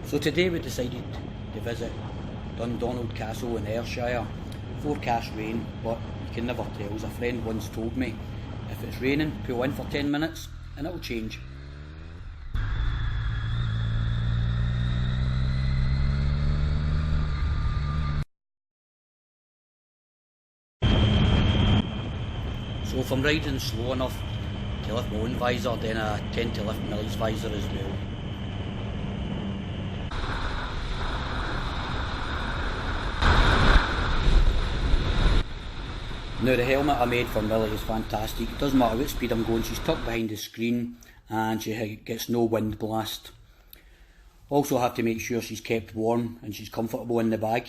So today we decided to visit Dundonald Castle in Ayrshire. Forecast rain, but you can never tell. As a friend once told me, if it's raining, pull in for 10 minutes and it'll change. So if I'm riding slow enough to lift my own visor, then I tend to lift Millie's visor as well. Now the helmet I made for Millie is fantastic. It doesn't matter what speed I'm going, she's tucked behind the screen and she gets no wind blast. Also have to make sure she's kept warm and she's comfortable in the bag.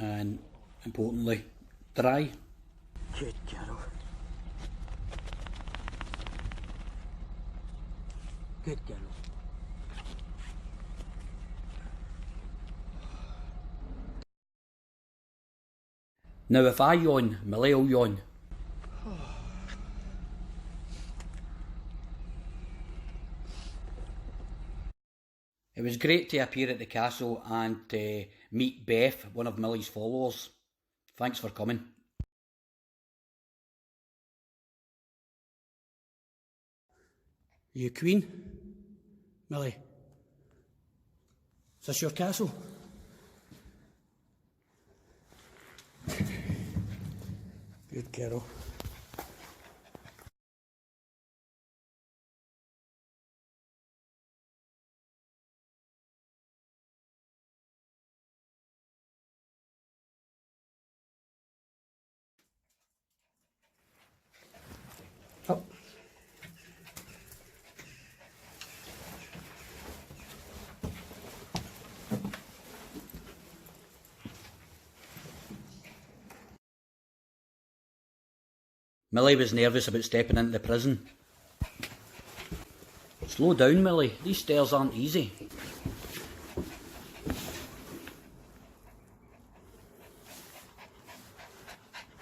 And importantly, dry. Good girl. Good girl. Now if I yawn, Millie will yawn. It was great to appear at the castle and meet Beth, one of Millie's followers. Thanks for coming. You queen? Millie? Is this your castle? Good girl. Up. Millie was nervous about stepping into the prison. Slow down, Millie. These stairs aren't easy.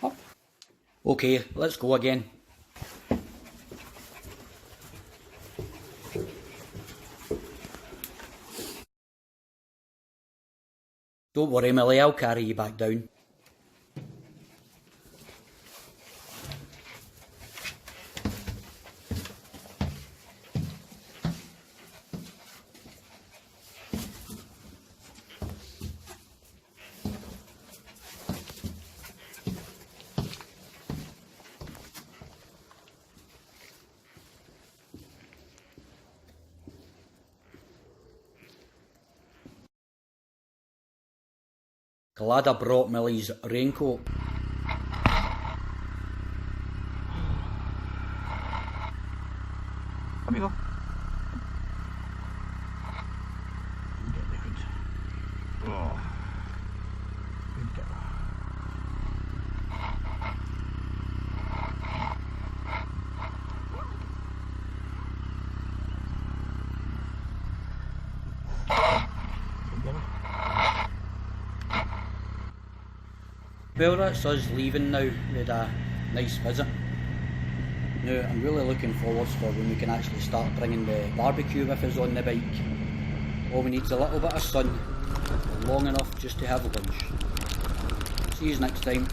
Up. Okay, let's go again. Don't worry, Millie, I'll carry you back down. Glad I brought Millie's raincoat. Come here. Oh. Good girl. Well, that's us leaving now. We had a nice visit. Now I'm really looking forward for when we can actually start bringing the barbecue with us on the bike. All we need is a little bit of sun, long enough just to have lunch. See you next time.